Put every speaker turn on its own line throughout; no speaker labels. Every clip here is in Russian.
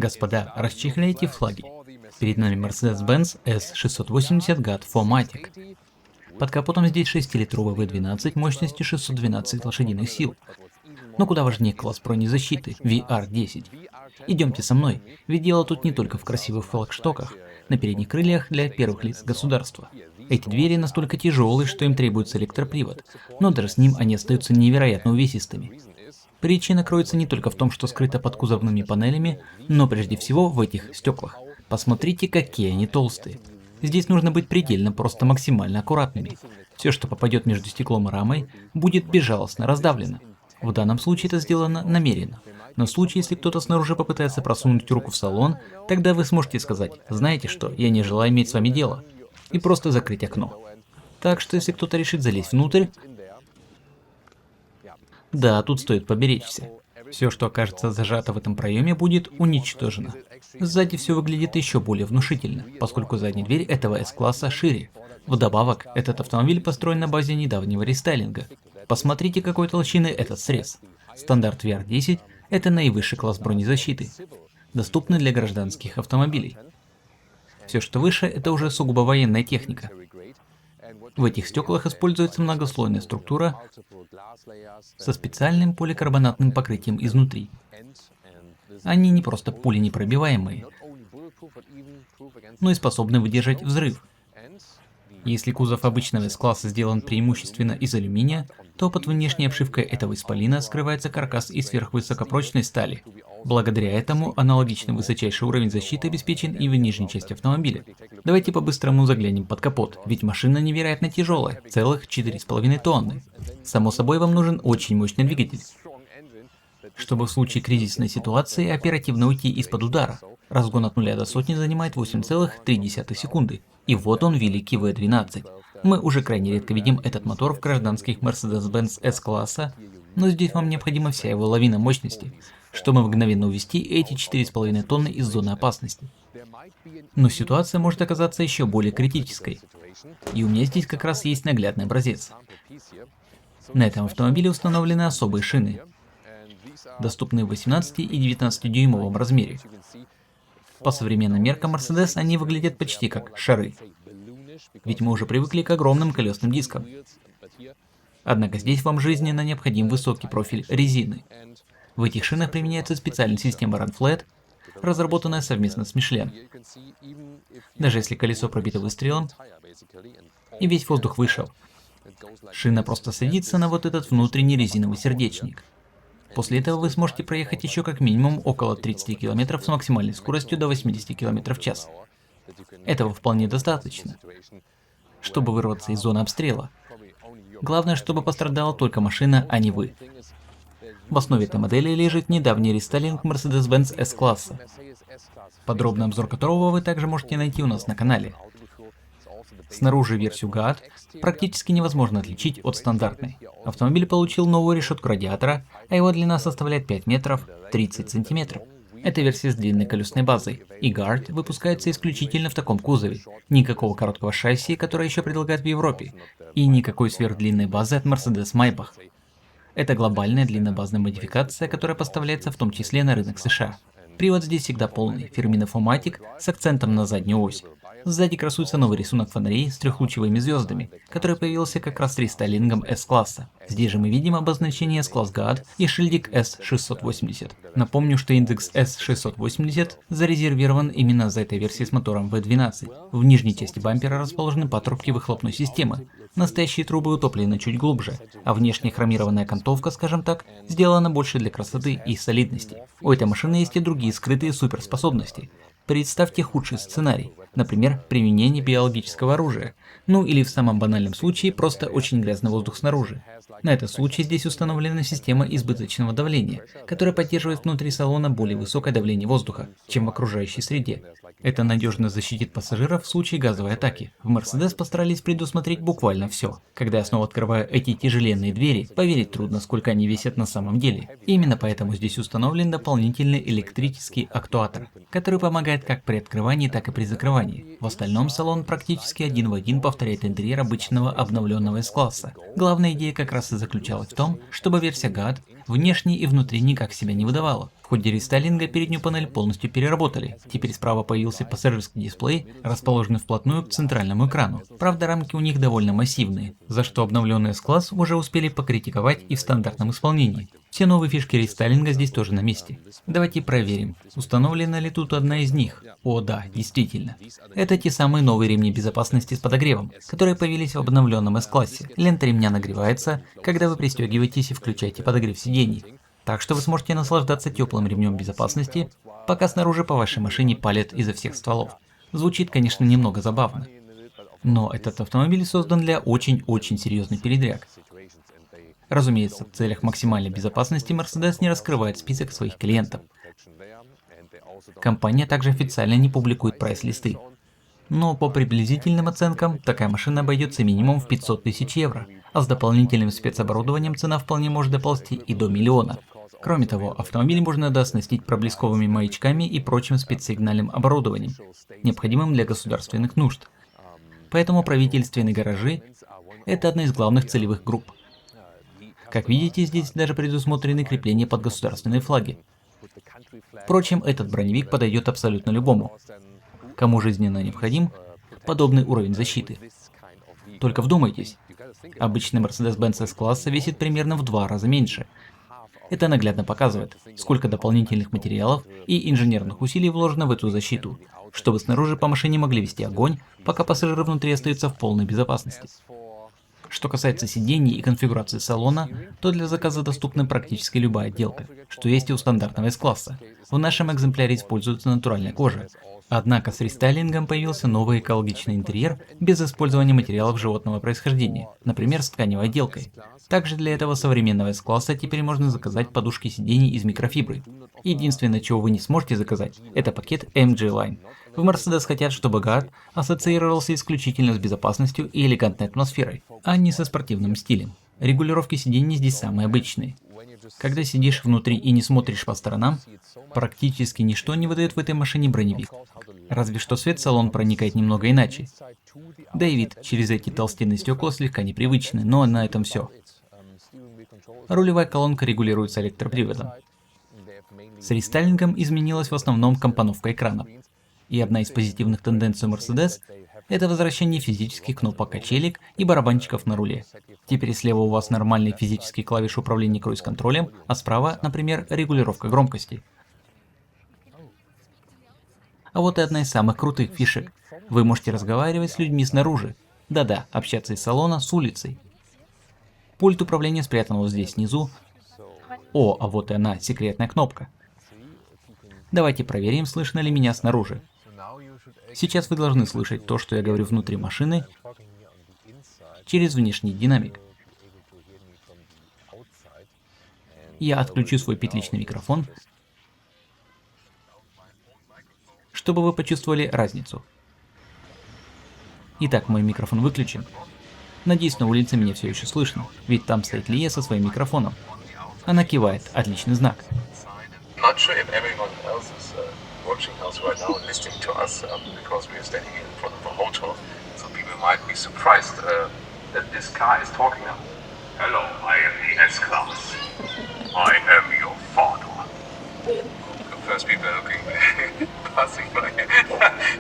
Господа, расчехляйте флаги. Перед нами Mercedes-Benz S680 GAT4matic. Под капотом здесь 6-литровый V12 мощностью 612 лошадиных сил. Но куда важнее класс бронезащиты VR10. Идемте со мной, ведь дело тут не только в красивых флагштоках на передних крыльях для первых лиц государства. Эти двери настолько тяжелые, что им требуется электропривод, но даже с ним они остаются невероятно увесистыми. Причина кроется не только в том, что скрыто под кузовными панелями, но прежде всего в этих стеклах. Посмотрите, какие они толстые. Здесь нужно быть предельно, просто максимально аккуратными. Все, что попадет между стеклом и рамой, будет безжалостно раздавлено. В данном случае это сделано намеренно. Но в случае, если кто-то снаружи попытается просунуть руку в салон, тогда вы сможете сказать: знаете что, я не желаю иметь с вами дело, и просто закрыть окно. Так что если кто-то решит залезть внутрь, да, тут стоит поберечься. Все, что окажется зажато в этом проеме, будет уничтожено. Сзади все выглядит еще более внушительно, поскольку задняя дверь этого S-класса шире. Вдобавок, этот автомобиль построен на базе недавнего рестайлинга. Посмотрите, какой толщины этот срез. Стандарт VR10 – это наивысший класс бронезащиты, доступный для гражданских автомобилей. Все, что выше, это уже сугубо военная техника. В этих стеклах используется многослойная структура со специальным поликарбонатным покрытием изнутри. Они не просто пуленепробиваемые, но и способны выдержать взрыв. Если кузов обычного S-класса сделан преимущественно из алюминия, то под внешней обшивкой этого исполина скрывается каркас из сверхвысокопрочной стали. Благодаря этому аналогичный высочайший уровень защиты обеспечен и в нижней части автомобиля. Давайте по-быстрому заглянем под капот, ведь машина невероятно тяжелая, целых 4,5 тонны. Само собой, вам нужен очень мощный двигатель, чтобы в случае кризисной ситуации оперативно уйти из-под удара. Разгон от 0 до сотни занимает 8,3 секунды. И вот он, великий V12. Мы уже крайне редко видим этот мотор в гражданских Mercedes-Benz S-класса, но здесь вам необходима вся его лавина мощности, чтобы мгновенно увести эти 4,5 тонны из зоны опасности. Но ситуация может оказаться еще более критической. И у меня здесь как раз есть наглядный образец. На этом автомобиле установлены особые шины, доступные в 18 и 19 дюймовом размере. По современным меркам Mercedes они выглядят почти как шары, ведь мы уже привыкли к огромным колесным дискам. Однако здесь вам жизненно необходим высокий профиль резины. В этих шинах применяется специальная система Run Flat, разработанная совместно с Michelin. Даже если колесо пробито выстрелом и весь воздух вышел, шина просто садится на вот этот внутренний резиновый сердечник. После этого вы сможете проехать еще как минимум около 30 км с максимальной скоростью до 80 км в час. Этого вполне достаточно, чтобы вырваться из зоны обстрела. Главное, чтобы пострадала только машина, а не вы. В основе этой модели лежит недавний рестайлинг Mercedes-Benz S-класса, подробный обзор которого вы также можете найти у нас на канале. Снаружи версию GAT практически невозможно отличить от стандартной. Автомобиль получил новую решетку радиатора, а его длина составляет 5 метров 30 сантиметров. Это версия с длинной колесной базой, и GAT выпускается исключительно в таком кузове. Никакого короткого шасси, которое еще предлагают в Европе, и никакой сверхдлинной базы от Mercedes-Maybach. Это глобальная длиннобазная модификация, которая поставляется в том числе на рынок США. Привод здесь всегда полный, фирменный 4matic с акцентом на заднюю ось. Сзади красуется новый рисунок фонарей с трехлучевыми звездами, который появился как раз с рестайлингом S-класса. Здесь же мы видим обозначение S-класс GAT и шильдик S680. Напомню, что индекс S680 зарезервирован именно за этой версией с мотором V12. В нижней части бампера расположены патрубки выхлопной системы. Настоящие трубы утоплены чуть глубже, а внешняя хромированная окантовка, скажем так, сделана больше для красоты и солидности. У этой машины есть и другие скрытые суперспособности. Представьте худший сценарий, например, применение биологического оружия, ну или в самом банальном случае просто очень грязный воздух снаружи. На этот случай здесь установлена система избыточного давления, которая поддерживает внутри салона более высокое давление воздуха, чем в окружающей среде. Это надежно защитит пассажиров в случае газовой атаки. В Mercedes постарались предусмотреть буквально все. Когда я снова открываю эти тяжеленные двери, поверить трудно, сколько они весят на самом деле. И именно поэтому здесь установлен дополнительный электрический актуатор, который помогает помогает как при открывании, так и при закрывании. В остальном салон практически один в один повторяет интерьер обычного обновленного S-класса. Главная идея как раз и заключалась в том, чтобы версия GAT внешне и внутри никак себя не выдавала. В ходе рестайлинга переднюю панель полностью переработали. Теперь справа появился пассажирский дисплей, расположенный вплотную к центральному экрану. Правда, рамки у них довольно массивные, за что обновленный S-класс уже успели покритиковать и в стандартном исполнении. Все новые фишки рестайлинга здесь тоже на месте. Давайте проверим, установлена ли тут одна из них. О да, действительно. Это те самые новые ремни безопасности с подогревом, которые появились в обновленном S-классе. Лента ремня нагревается, когда вы пристегиваетесь и включаете подогрев сидений. Так что вы сможете наслаждаться теплым ремнем безопасности, пока снаружи по вашей машине палят изо всех стволов. Звучит, конечно, немного забавно. Но этот автомобиль создан для очень-очень серьезной передряг. Разумеется, в целях максимальной безопасности Mercedes не раскрывает список своих клиентов. Компания также официально не публикует прайс-листы. Но по приблизительным оценкам, такая машина обойдется минимум в 500 тысяч евро, а с дополнительным спецоборудованием цена вполне может доползти и до миллиона. Кроме того, автомобиль можно дооснастить проблесковыми маячками и прочим спецсигнальным оборудованием, необходимым для государственных нужд. Поэтому правительственные гаражи – это одна из главных целевых групп. Как видите, здесь даже предусмотрены крепления под государственные флаги. Впрочем, этот броневик подойдет абсолютно любому, кому жизненно необходим подобный уровень защиты. Только вдумайтесь, обычный Mercedes-Benz S-класса весит примерно в 2 раза меньше. Это наглядно показывает, сколько дополнительных материалов и инженерных усилий вложено в эту защиту, чтобы снаружи по машине могли вести огонь, пока пассажиры внутри остаются в полной безопасности. Что касается сидений и конфигурации салона, то для заказа доступна практически любая отделка, что есть и у стандартного S-класса. В нашем экземпляре используется натуральная кожа. Однако с рестайлингом появился новый экологичный интерьер без использования материалов животного происхождения, например, с тканевой отделкой. Также для этого современного S-класса теперь можно заказать подушки сидений из микрофибры. Единственное, чего вы не сможете заказать, это пакет MG Line. В Mercedes хотят, чтобы GAT ассоциировался исключительно с безопасностью и элегантной атмосферой, а не со спортивным стилем. Регулировки сидений здесь самые обычные. Когда сидишь внутри и не смотришь по сторонам, практически ничто не выдает в этой машине броневик. Разве что свет в салон проникает немного иначе. Да и вид через эти толстенные стекла слегка непривычный, но на этом все. Рулевая колонка регулируется электроприводом. С рестайлингом изменилась в основном компоновка экранов. И одна из позитивных тенденций Mercedes – это возвращение физических кнопок качелек и барабанчиков на руле. Теперь слева у вас нормальные физические клавиши управления круиз-контролем, а справа, например, регулировка громкости. А вот и одна из самых крутых фишек. Вы можете разговаривать с людьми снаружи. Да-да, общаться из салона с улицей. Пульт управления спрятан вот здесь снизу. О, а вот и она, секретная кнопка. Давайте проверим, слышно ли меня снаружи. Сейчас вы должны слышать то, что я говорю внутри машины, через внешний динамик. Я отключу свой петличный микрофон, чтобы вы почувствовали разницу. Итак, мой микрофон выключен. Надеюсь, на улице меня все еще слышно, ведь там стоит Лия со своим микрофоном. Она кивает, отличный знак.
Watching us right now and listening to us because we are standing in front of a hotel, so people might be surprised that this car is talking now. Hello, I am the S-Class. I am your father. First people are looking passing by.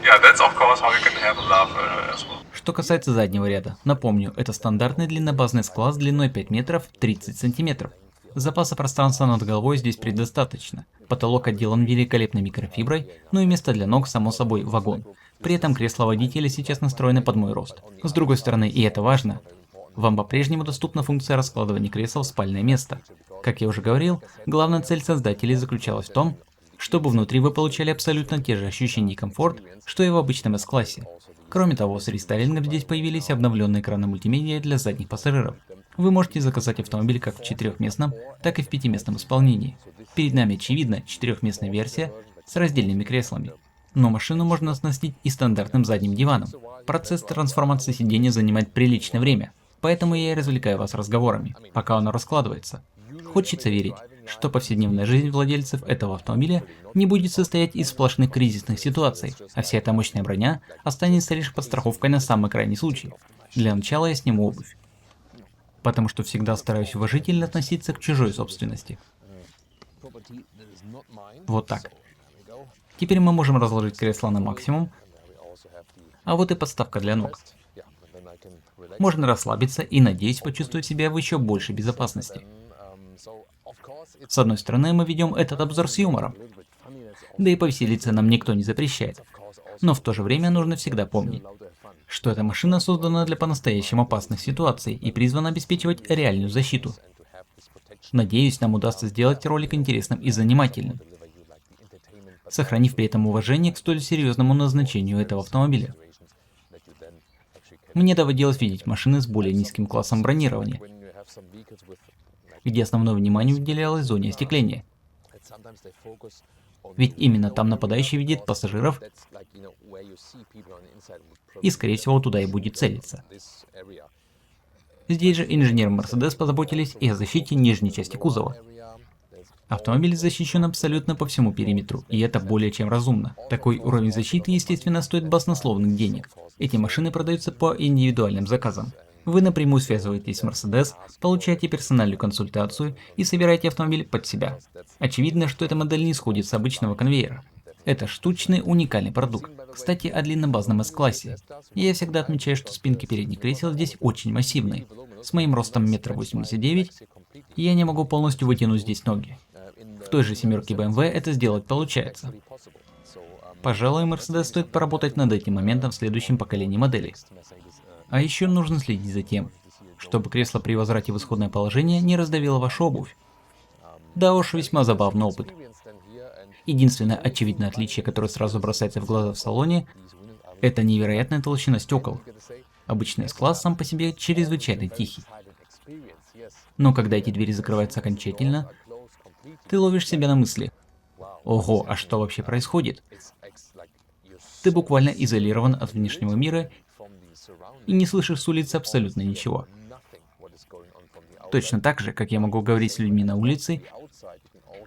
Yeah, that's of course how you can have a laugh as well.
Что касается заднего ряда, напомню, это стандартный длиннобазный S-класс длиной 5 метров 30 сантиметров. Запаса пространства над головой здесь предостаточно. Потолок отделан великолепной микрофиброй, ну и место для ног, само собой, вагон. При этом кресла водителя сейчас настроены под мой рост. С другой стороны, и это важно, вам по-прежнему доступна функция раскладывания кресел в спальное место. Как я уже говорил, главная цель создателей заключалась в том, чтобы внутри вы получали абсолютно те же ощущения и комфорт, что и в обычном S-классе. Кроме того, с рестайлингом здесь появились обновленные экраны мультимедиа для задних пассажиров. Вы можете заказать автомобиль как в 4-местном, так и в 5-местном исполнении. Перед нами, очевидно, 4-местная версия с раздельными креслами. Но машину можно оснастить и стандартным задним диваном. Процесс трансформации сиденья занимает приличное время, поэтому я и развлекаю вас разговорами, пока оно раскладывается. Хочется верить, что повседневная жизнь владельцев этого автомобиля не будет состоять из сплошных кризисных ситуаций, а вся эта мощная броня останется лишь подстраховкой на самый крайний случай. Для начала я сниму обувь, потому что всегда стараюсь уважительно относиться к чужой собственности. Вот так. Теперь мы можем разложить кресло на максимум, а вот и подставка для ног. Можно расслабиться и, надеюсь, почувствовать себя в еще большей безопасности. С одной стороны, мы ведем этот обзор с юмором, да и повеселиться нам никто не запрещает. Но в то же время нужно всегда помнить, что эта машина создана для по-настоящему опасных ситуаций и призвана обеспечивать реальную защиту. Надеюсь, нам удастся сделать ролик интересным и занимательным, сохранив при этом уважение к столь серьезному назначению этого автомобиля. Мне доводилось видеть машины с более низким классом бронирования, где основное внимание уделялось зоне остекления. Ведь именно там нападающий видит пассажиров и, скорее всего, туда и будет целиться. Здесь же инженеры Mercedes позаботились и о защите нижней части кузова. Автомобиль защищен абсолютно по всему периметру, и это более чем разумно. Такой уровень защиты, естественно, стоит баснословных денег. Эти машины продаются по индивидуальным заказам. Вы напрямую связываетесь с Mercedes, получаете персональную консультацию и собираете автомобиль под себя. Очевидно, что эта модель не сходит с обычного конвейера. Это штучный уникальный продукт. Кстати, о длиннобазном S-классе. Я всегда отмечаю, что спинки передних кресел здесь очень массивные. С моим ростом 1,89 м я не могу полностью вытянуть здесь ноги. В той же семерке BMW это сделать получается. Пожалуй, Mercedes стоит поработать над этим моментом в следующем поколении моделей. А еще нужно следить за тем, чтобы кресло при возврате в исходное положение не раздавило вашу обувь. Да уж, весьма забавный опыт. Единственное очевидное отличие, которое сразу бросается в глаза в салоне, это невероятная толщина стекол. Обычный S-класс сам по себе чрезвычайно тихий. Но когда эти двери закрываются окончательно, ты ловишь себя на мысли: ого, а что вообще происходит? Ты буквально изолирован от внешнего мира и не слышишь с улицы абсолютно ничего. Точно так же, как я могу говорить с людьми на улице,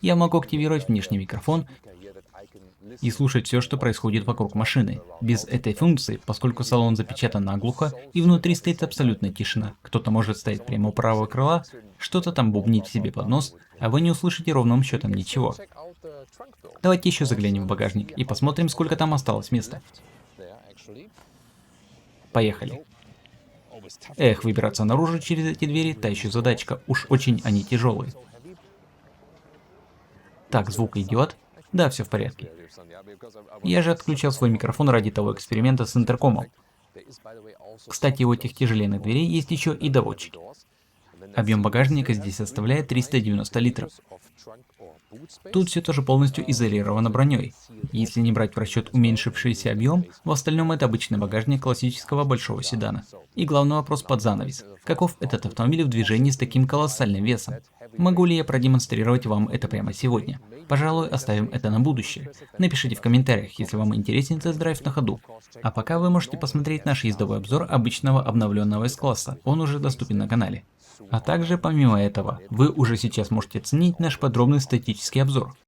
я могу активировать внешний микрофон и слушать все, что происходит вокруг машины. Без этой функции, поскольку салон запечатан наглухо и внутри стоит абсолютная тишина, кто-то может стоять прямо у правого крыла, что-то там бубнить себе под нос, а вы не услышите ровным счетом ничего. Давайте еще заглянем в багажник и посмотрим, сколько там осталось места. Поехали. Эх, выбираться наружу через эти двери — та еще задачка, уж очень они тяжелые. Так, звук идет? Да, все в порядке. Я же отключал свой микрофон ради того эксперимента с интеркомом. Кстати, у этих тяжеленных дверей есть еще и доводчики. Объем багажника здесь составляет 390 литров. Тут все тоже полностью изолировано броней. Если не брать в расчет уменьшившийся объем, в остальном это обычный багажник классического большого седана. И главный вопрос под занавес: каков этот автомобиль в движении с таким колоссальным весом? Могу ли я продемонстрировать вам это прямо сегодня? Пожалуй, оставим это на будущее. Напишите в комментариях, если вам интересен тест-драйв на ходу. А пока вы можете посмотреть наш ездовой обзор обычного обновленного S-класса, он уже доступен на канале. А также, помимо этого, вы уже сейчас можете оценить наш подробный статический обзор.